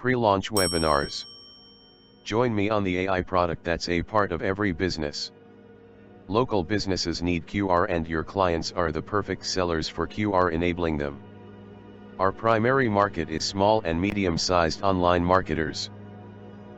Pre-launch webinars. Join me on the AI product that's a part of every business. Local businesses need QR and your clients are the perfect sellers for QR enabling them. Our primary market is small and medium-sized online marketers.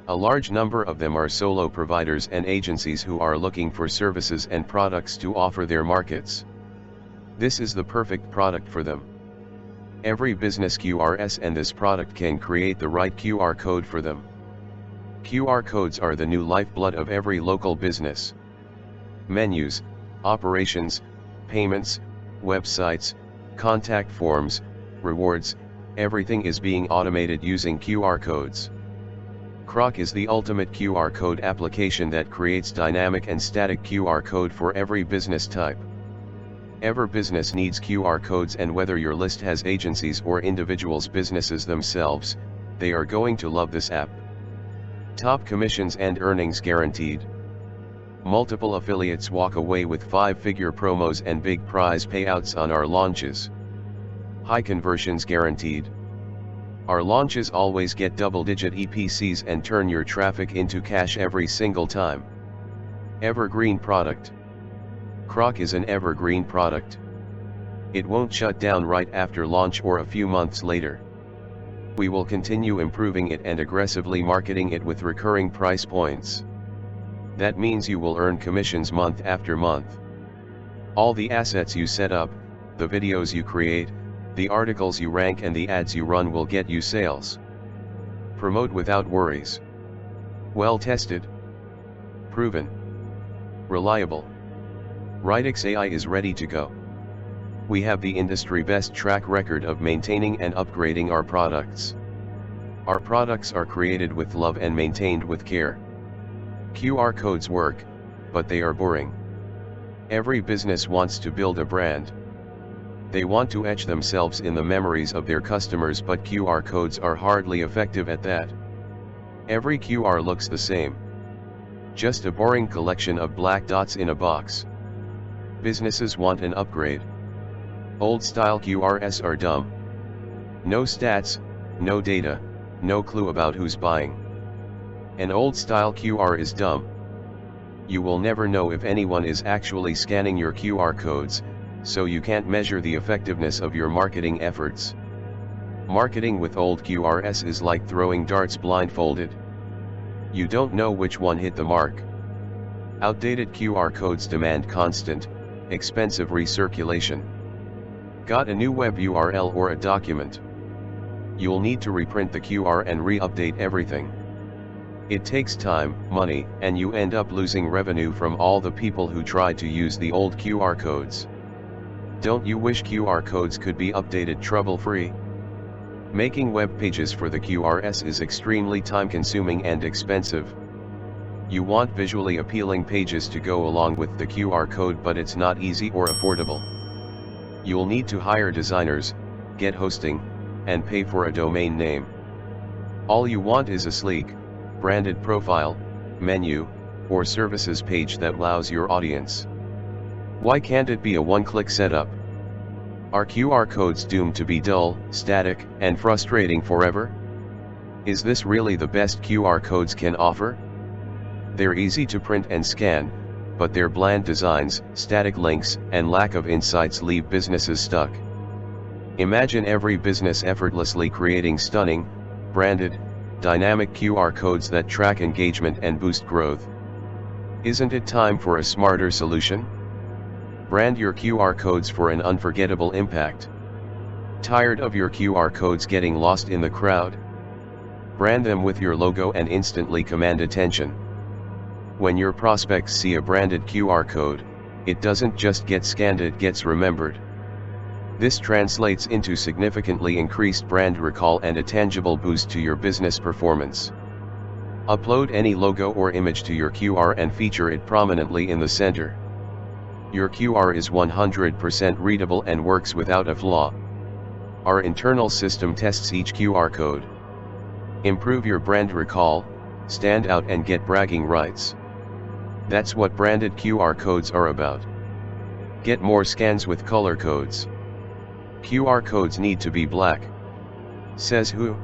A large number of them are solo providers and agencies who are looking for services and products to offer their markets. This is the perfect product for them. Every business QRs and this product can create the right QR code for them. QR codes are the new lifeblood of every local business. Menus, operations, payments, websites, contact forms, rewards, everything is being automated using QR codes. Qroq is the ultimate QR code application that creates dynamic and static QR code for every business type. Every business needs QR codes, and whether your list has agencies or individuals businesses themselves, they are going to love this app. Top commissions and earnings guaranteed. Multiple affiliates walk away with 5-figure promos and big prize payouts on our launches. High conversions guaranteed. Our launches always get double-digit EPCs and turn your traffic into cash every single time. Evergreen product. Qroq is an evergreen product. It won't shut down right after launch or a few months later. We will continue improving it and aggressively marketing it with recurring price points. That means you will earn commissions month after month. All the assets you set up, the videos you create, the articles you rank and the ads you run will get you sales. Promote without worries. Well tested. Proven. Reliable. Qroq AI is ready to go. We have the industry best track record of maintaining and upgrading our products. Our products are created with love and maintained with care. QR codes work, but they are boring. Every business wants to build a brand. They want to etch themselves in the memories of their customers, but QR codes are hardly effective at that. Every QR looks the same. Just a boring collection of black dots in a box. Businesses want an upgrade. Old-style QRs are dumb. No stats, no data, no clue about who's buying. An old-style QR is dumb. You will never know if anyone is actually scanning your QR codes, so you can't measure the effectiveness of your marketing efforts. Marketing with old QRs is like throwing darts blindfolded. You don't know which one hit the mark. Outdated QR codes demand constant, expensive recirculation. Got a new web URL or a document? You'll need to reprint the QR and re-update everything. It takes time, money, and you end up losing revenue from all the people who tried to use the old QR codes. Don't you wish QR codes could be updated trouble-free? Making web pages for the QRs is extremely time-consuming and expensive. You want visually appealing pages to go along with the QR code, but it's not easy or affordable. You'll need to hire designers, get hosting, and pay for a domain name. All you want is a sleek, branded profile, menu, or services page that wows your audience. Why can't it be a one-click setup? Are QR codes doomed to be dull, static, and frustrating forever? Is this really the best QR codes can offer? They're easy to print and scan, but their bland designs, static links, and lack of insights leave businesses stuck. Imagine every business effortlessly creating stunning, branded, dynamic QR codes that track engagement and boost growth. Isn't it time for a smarter solution? Brand your QR codes for an unforgettable impact. Tired of your QR codes getting lost in the crowd? Brand them with your logo and instantly command attention. When your prospects see a branded QR code, it doesn't just get scanned, it gets remembered. This translates into significantly increased brand recall and a tangible boost to your business performance. Upload any logo or image to your QR and feature it prominently in the center. Your QR is 100% readable and works without a flaw. Our internal system tests each QR code. Improve your brand recall, stand out and get bragging rights. That's what branded QR codes are about. Get more scans with color codes. QR codes need to be black. Says who?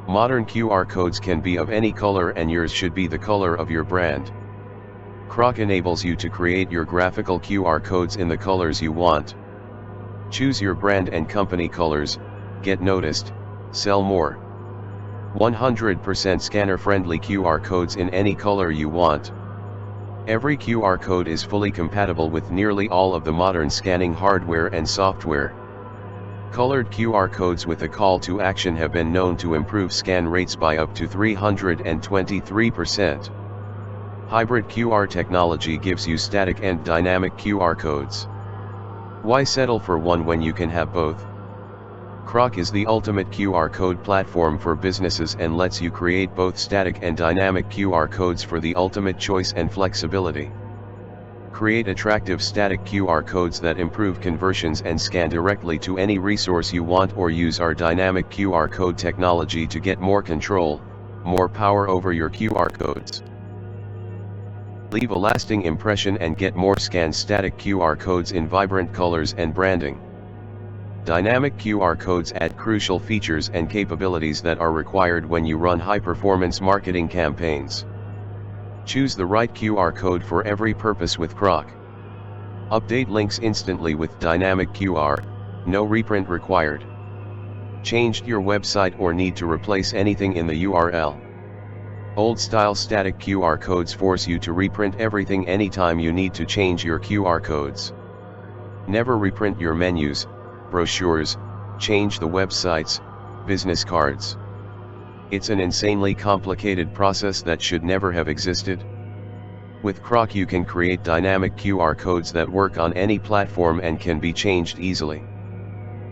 Modern QR codes can be of any color, and yours should be the color of your brand. Qroq enables you to create your graphical QR codes in the colors you want. Choose your brand and company colors, get noticed, sell more. 100% scanner-friendly QR codes in any color you want. Every QR code is fully compatible with nearly all of the modern scanning hardware and software. Colored QR codes with a call to action have been known to improve scan rates by up to 323%. Hybrid QR technology gives you static and dynamic QR codes. Why settle for one when you can have both? Qroq is the ultimate QR code platform for businesses and lets you create both static and dynamic QR codes for the ultimate choice and flexibility. Create attractive static QR codes that improve conversions and scan directly to any resource you want, or use our dynamic QR code technology to get more control, more power over your QR codes. Leave a lasting impression and get more scanned static QR codes in vibrant colors and branding. Dynamic QR codes add crucial features and capabilities that are required when you run high-performance marketing campaigns. Choose the right QR code for every purpose with Qroq. Update links instantly with dynamic QR, no reprint required. Changed your website or need to replace anything in the URL? Old-style static QR codes force you to reprint everything anytime you need to change your QR codes. Never reprint your menus, brochures, change the websites, business cards. It's an insanely complicated process that should never have existed. With Qroq you can create dynamic QR codes that work on any platform and can be changed easily.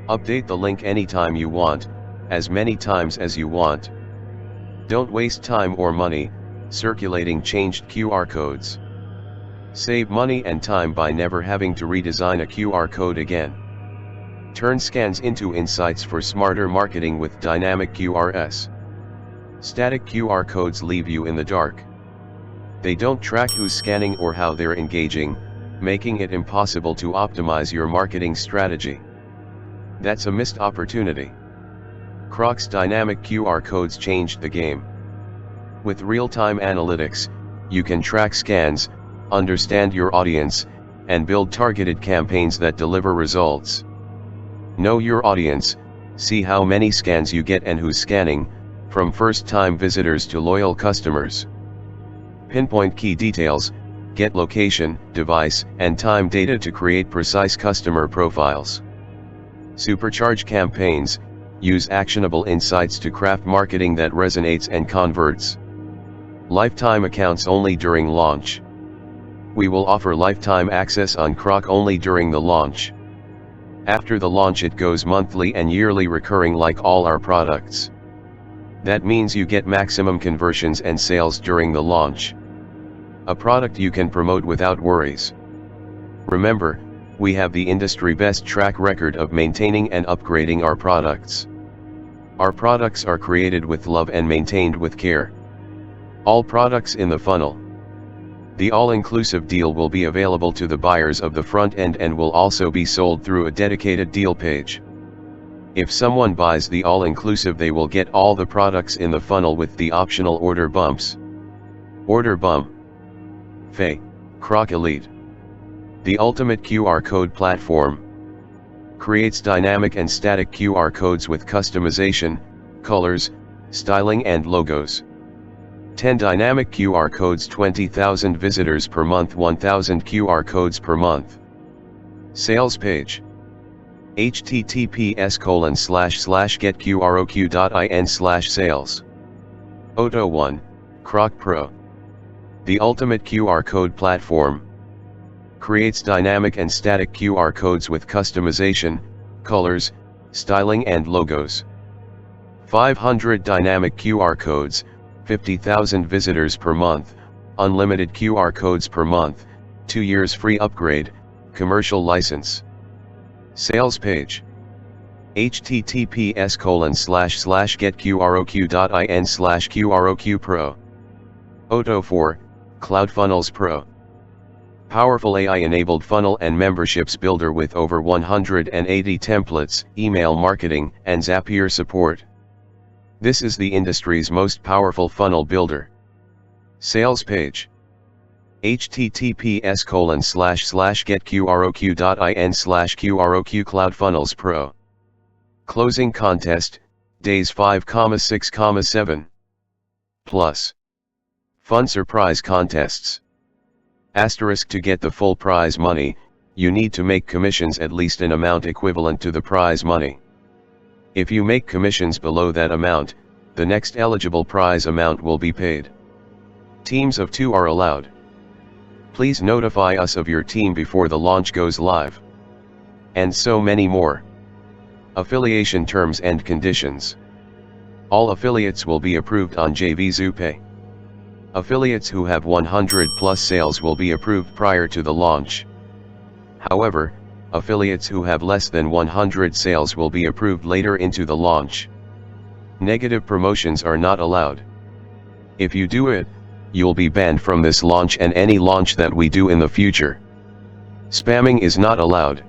Update the link anytime you want, as many times as you want. Don't waste time or money circulating changed QR codes. Save money and time by never having to redesign a QR code again. Turn scans into insights for smarter marketing with dynamic QRs. Static QR codes leave you in the dark. They don't track who's scanning or how they're engaging, making it impossible to optimize your marketing strategy. That's a missed opportunity. Qroq's dynamic QR codes changed the game. With real-time analytics, you can track scans, understand your audience, and build targeted campaigns that deliver results. Know your audience, see how many scans you get and who's scanning, from first-time visitors to loyal customers. Pinpoint key details, get location, device, and time data to create precise customer profiles. Supercharge campaigns, use actionable insights to craft marketing that resonates and converts. Lifetime accounts only during launch. We will offer lifetime access on Qroq only during the launch. After the launch it goes monthly and yearly recurring like all our products. That means you get maximum conversions and sales during the launch. A product you can promote without worries. Remember, we have the industry best track record of maintaining and upgrading our products. Our products are created with love and maintained with care. All products in the funnel. The all-inclusive deal will be available to the buyers of the front end and will also be sold through a dedicated deal page. If someone buys the all-inclusive they will get all the products in the funnel with the optional order bumps. Order bump. Fay, Qroq Elite. The ultimate QR code platform. Creates dynamic and static QR codes with customization, colors, styling and logos. 10 dynamic QR codes, 20,000 visitors per month, 1,000 QR codes per month. Sales page. https://getqroq.in/sales. Auto 1, Qroq Pro. The ultimate QR code platform. Creates dynamic and static QR codes with customization, colors, styling and logos. 500 dynamic QR codes, 50,000 visitors per month, unlimited QR codes per month, 2 years free upgrade, commercial license. Sales page. https://getqroq.in/QROQ Pro. Auto 4, CloudFunnels Pro. Powerful AI-enabled funnel and memberships builder with over 180 templates, email marketing, and Zapier support. This is the industry's most powerful funnel builder. Sales page. https://getqroq.in/qroq Cloud Funnels Pro. Closing contest, days 5,6,7. Plus. Fun surprise contests. Asterisk: to get the full prize money, you need to make commissions at least an amount equivalent to the prize money. If you make commissions below that amount, the next eligible prize amount will be paid. Teams of 2 are allowed. Please notify us of your team before the launch goes live. And so many more. Affiliation terms and conditions. All affiliates will be approved on JVZooPay. Affiliates who have 100 plus sales will be approved prior to the launch. However, affiliates who have less than 100 sales will be approved later into the launch. Negative promotions are not allowed. If you do it, you'll be banned from this launch and any launch that we do in the future. Spamming is not allowed.